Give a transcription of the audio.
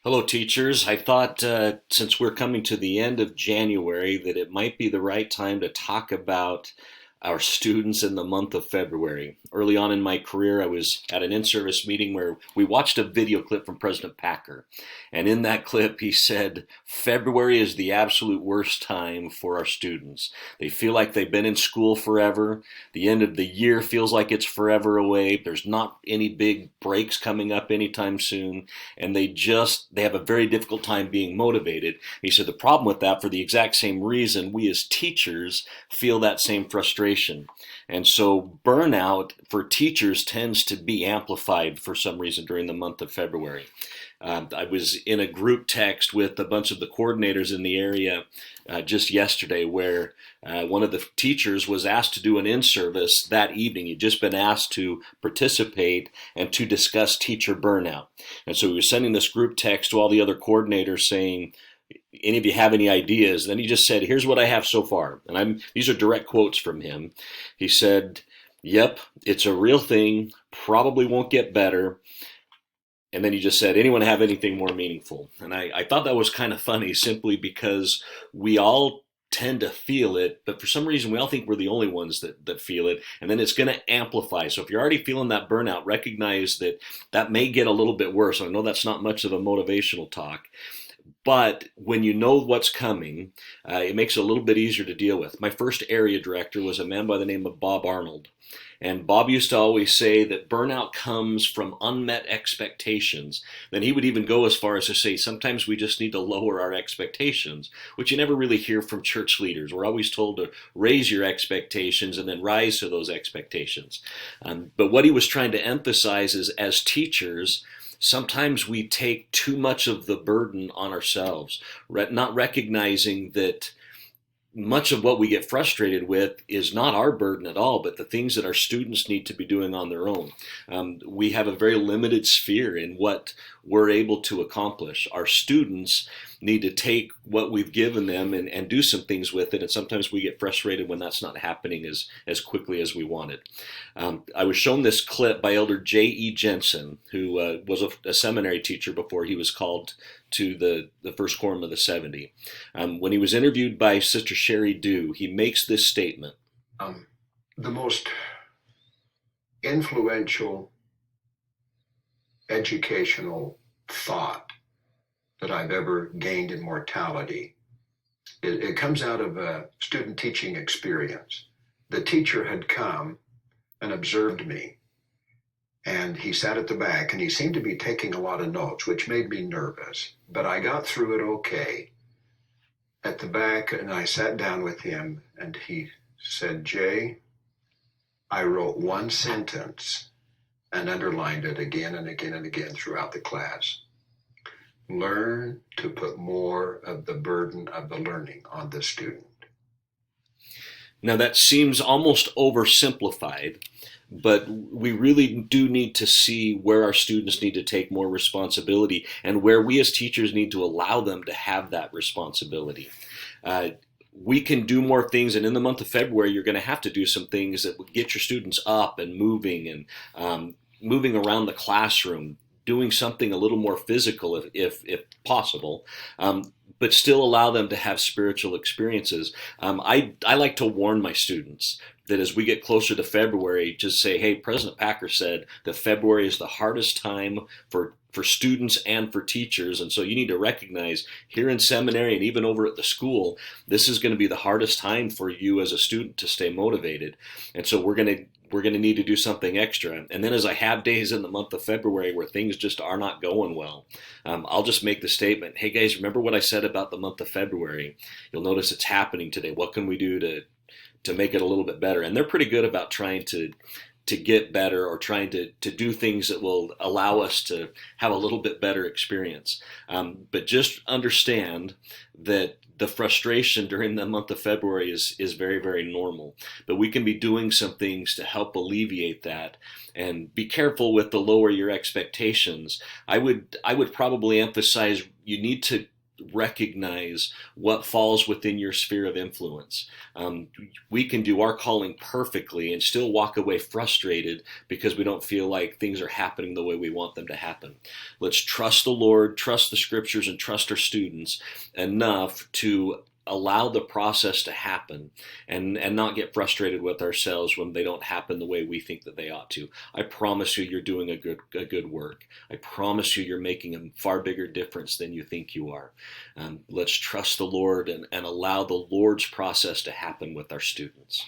Hello, teachers. I thought since we're coming to the end of January that it might be the right time to talk about our students in the month of February. Early on in my career, I was at an in-service meeting where we watched a video clip from President Packer. And in that clip, he said, February is the absolute worst time for our students. They feel like they've been in school forever. The end of the year feels like it's forever away. There's not any big breaks coming up anytime soon, and they have a very difficult time being motivated. He said the problem with that, for the exact same reason, we as teachers feel that same frustration. And so burnout for teachers tends to be amplified for some reason during the month of February. I was in a group text with a bunch of the coordinators in the area just yesterday where one of the teachers was asked to do an in-service that evening. He'd just been asked to participate and to discuss teacher burnout. And so he was sending this group text to all the other coordinators saying, any of you have any ideas? Then he just said, here's what I have so far. And these are direct quotes from him. He said, yep, it's a real thing, probably won't get better. And then he just said, anyone have anything more meaningful? And I thought that was kind of funny simply because we all tend to feel it, but for some reason we all think we're the only ones that feel it, and then it's going to amplify. So if you're already feeling that burnout, recognize that that may get a little bit worse. I know that's not much of a motivational talk, but when you know what's coming, it makes it a little bit easier to deal with. My first area director was a man by the name of Bob Arnold. And Bob used to always say that burnout comes from unmet expectations. Then he would even go as far as to say sometimes we just need to lower our expectations, which you never really hear from church leaders. We're always told to raise your expectations and then rise to those expectations. But what he was trying to emphasize is, as teachers, sometimes we take too much of the burden on ourselves, not recognizing that much of what we get frustrated with is not our burden at all, but the things that our students need to be doing on their own. We have a very limited sphere in what we're able to accomplish. Our students need to take what we've given them and do some things with it, and sometimes we get frustrated when that's not happening as quickly as we want it. I was shown this clip by Elder J.E. Jensen, who was a seminary teacher before he was called to the first quorum of the 70. When he was interviewed by Sister Sherry Dew, he makes this statement. The most influential educational thought that I've ever gained in mortality, it comes out of a student teaching experience. The teacher had come and observed me, and he sat at the back, and he seemed to be taking a lot of notes, which made me nervous, but I got through it okay at the back, and I sat down with him, and he said, Jay, I wrote one sentence and underlined it again and again and again throughout the class. Learn to put more of the burden of the learning on the student. Now that seems almost oversimplified, but we really do need to see where our students need to take more responsibility and where we as teachers need to allow them to have that responsibility. We can do more things, and in the month of February, you're going to have to do some things that will get your students up and moving and moving around the classroom, doing something a little more physical if possible, but still allow them to have spiritual experiences. I like to warn my students that as we get closer to February, just say, hey, President Packer said that February is the hardest time for students and for teachers. And so you need to recognize here in seminary and even over at the school, this is going to be the hardest time for you as a student to stay motivated. And so we're going to need to do something extra. And then as I have days in the month of February where things just are not going well, I'll just make the statement, hey guys, remember what I said about the month of February? You'll notice it's happening today. What can we do to make it a little bit better? And they're pretty good about trying to get better or trying to do things that will allow us to have a little bit better experience. But just understand that the frustration during the month of February is very, very normal. But we can be doing some things to help alleviate that. And be careful with the lower your expectations. I would probably emphasize you need to recognize what falls within your sphere of influence. We can do our calling perfectly and still walk away frustrated because we don't feel like things are happening the way we want them to happen. Let's trust the Lord, trust the scriptures, and trust our students enough to allow the process to happen and not get frustrated with ourselves when they don't happen the way we think that they ought to. I promise you, you're doing a good work. I promise you, you're making a far bigger difference than you think you are. Let's trust the Lord and allow the Lord's process to happen with our students.